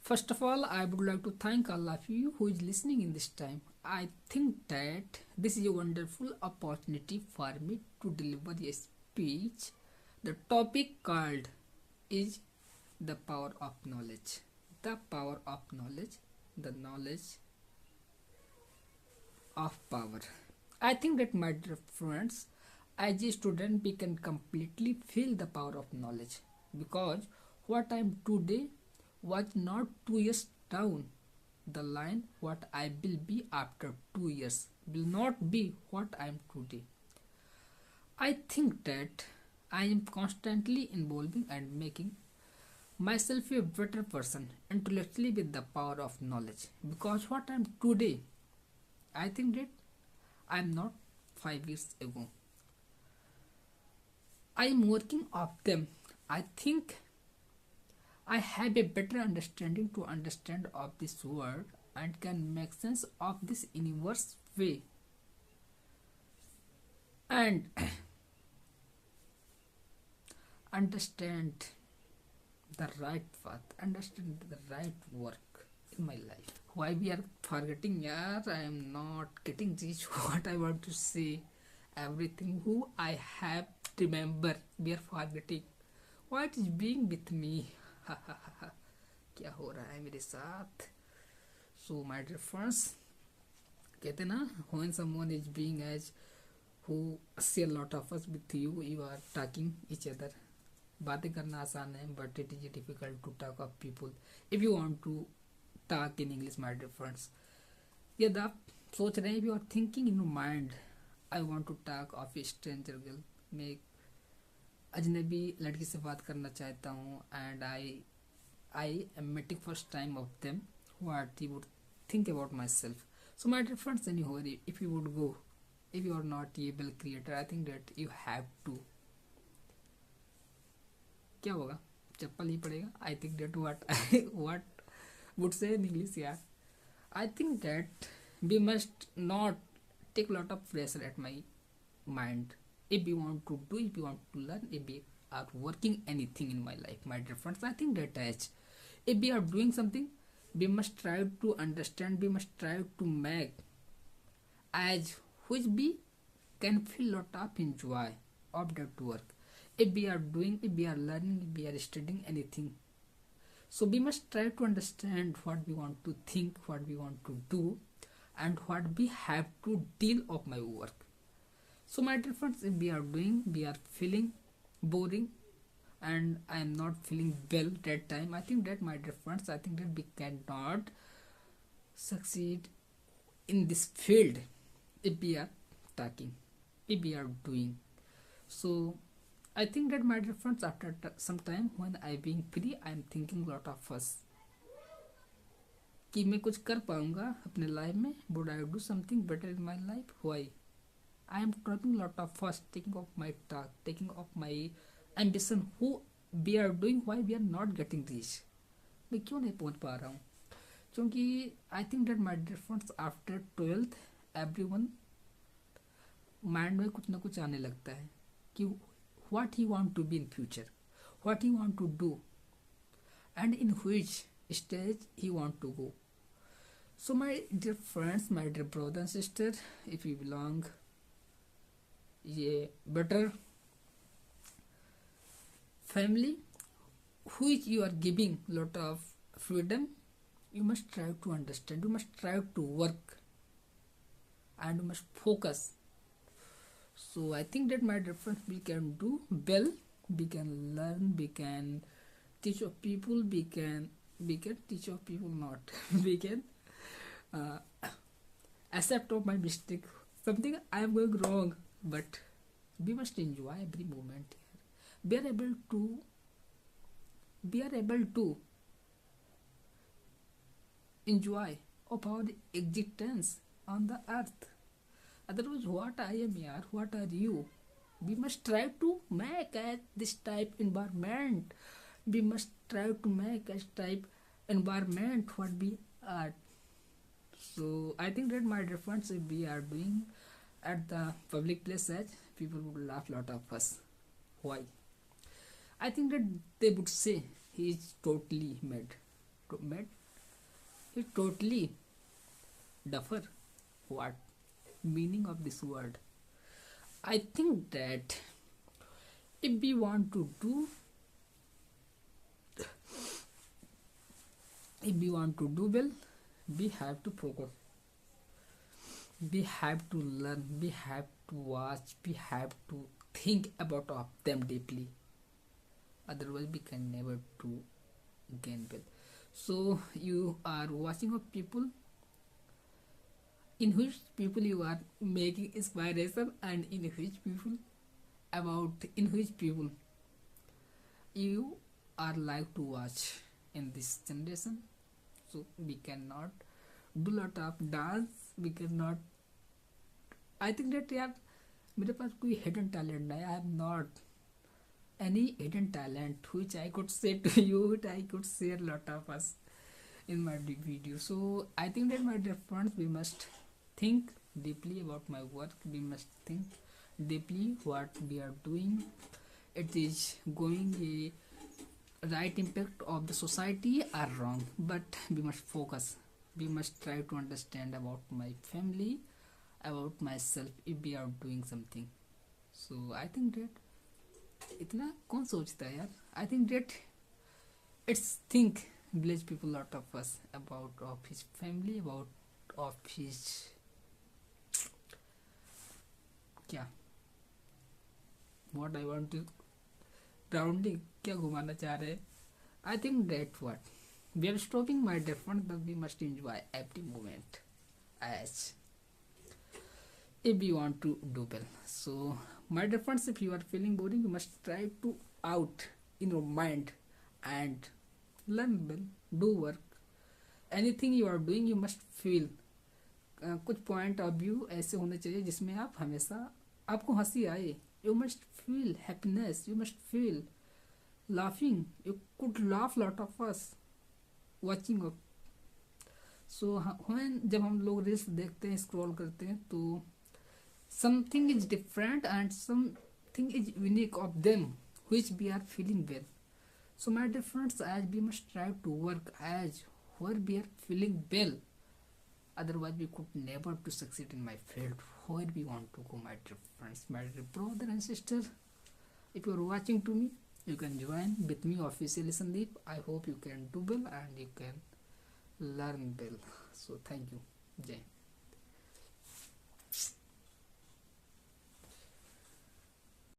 First of all, I would like to thank all of you who is listening in this time. I think that this is a wonderful opportunity for me to deliver a speech. The topic called is the power of knowledge. The power of knowledge, the knowledge of power. I think that, my dear friends, as a student, we can completely feel the power of knowledge, because what I am today was not 2 years down the line. What I will be after 2 years will not be what I am today. I think that I am constantly evolving and making myself a better person intellectually with the power of knowledge, because what I am today, I think that I am not 5 years ago. I am working of them. I think I have a better understanding to understand of this world and can make sense of this universe way, and understand the right path, understand the right work in my life. Why we are forgetting? Yeah, I am not getting this. What I want to say, everything who I have remember, we are forgetting. What is being with me? क्या हो रहा है मेरे साथ? So my dear friends, कहते ना, when someone is being as who see a lot of us with you, you are talking each other. बातें करना आसान है, but it is difficult to talk of people. If you want to talk in English, my dear friends, यदि आप सोच रहे हैं, if you are thinking in your mind, I want to talk of a stranger girl, मैं एक अजनबी लड़की से बात करना चाहता हूँ, and I am meeting first time of them, what you would think about myself. So my dear friends, anyhow, if you would go, if you are not able creator, I think that you have to, क्या होगा, चप्पल ही पड़ेगा. I think that what would say in English, yeah. I think that we must not take a lot of pressure at my mind. If we want to do, if we want to learn, if we are working anything in my life, my dear friends, I think that as if we are doing something, we must try to understand, we must try to make as which we can feel lot of enjoy of that work. If we are doing, if we are learning, if we are studying anything, so we must try to understand what we want to think, what we want to do, and what we have to deal of my work. So my dear friends, if we are doing, we are feeling boring, and I am not feeling well that time, I think that, my dear friends, I think that we cannot succeed in this field if we are talking, if we are doing. So I think that, my dear friends, after some time when I being free, I am thinking lot of us कि मैं कुछ कर पाऊंगा अपने life में. would I do something better in my life? Why I am talking lot of us, taking of my talk, taking of my ambition, who we are doing, why we are not getting reach. मैं क्यों नहीं पहुंच पा रहा हूँ? क्योंकि I think that, my dear friends, after 12th everyone mind में कुछ ना कुछ आने लगता है कि what he want to be in future, what he want to do, and in which stage he want to go. So my dear friends, my dear brother and sister, if you belong a better family which you are giving lot of freedom, you must try to understand, you must try to work, and you must focus. So I think that, my dear friends, we can do well, we can learn, we can teach of people, we can teach of people not we can uh, accept of my mistake, something I am going wrong, but we must enjoy every moment here. We are able to enjoy of our existence on the earth. Otherwise, what I am here, what are you? We must try to make this type environment. We must try to make a type environment what we are. So I think that, my dear friends, if we are doing at the public places, people would laugh lot of us. Why? I think that they would say he is totally mad. He totally differ. What meaning of this word? I think that if we want to do, if we want to do well, we have to focus. We have to learn. We have to watch. We have to think about of them deeply. Otherwise, we can never to gain well. So you are watching of people in which people you are making inspiration, and in which people about in which people you are like to watch in this generation. So we cannot do lot of dance, we cannot. I think that यार मेरे पास कोई hidden talent नहीं. I have not any hidden talent which I could say to you, I could share lot of us in my video. So I think that my dear friends, we must think deeply about my work. We must think deeply what we are doing. It is going a right impact of the society or wrong, but we must focus. We must try to understand about my family, about myself if we are doing something. So I think that इतना कौन सोचता है यार. I think that it's think village people lot of us about of his family, about of his क्या what I want to rounding क्या घुमाना चाह रहे हैं. I think that what we are stopping my different, but we must enjoy every moment as if we want to do well. So my dear friends, if you are feeling boring, you must try to out in your mind and learn well, do work. Anything you are doing, you must feel. कुछ point of view ऐसे होने चाहिए जिसमें आप हमेशा आपको हंसी आए. You must feel happiness, you must feel laughing. You could laugh lot of us watching of. So जब हम लोग रील्स देखते हैं, स्क्रॉल करते हैं, तो something is different and something is unique of them which we are feeling well. So my dear friends, as we must try to work as where we are feeling well. Otherwise we could never to succeed in my field where we want to go. My dear friends, my dear brother and sister, if you are watching to me, you can join with me officially Sandeep. I hope you can do well and you can learn well. So thank you. Jai.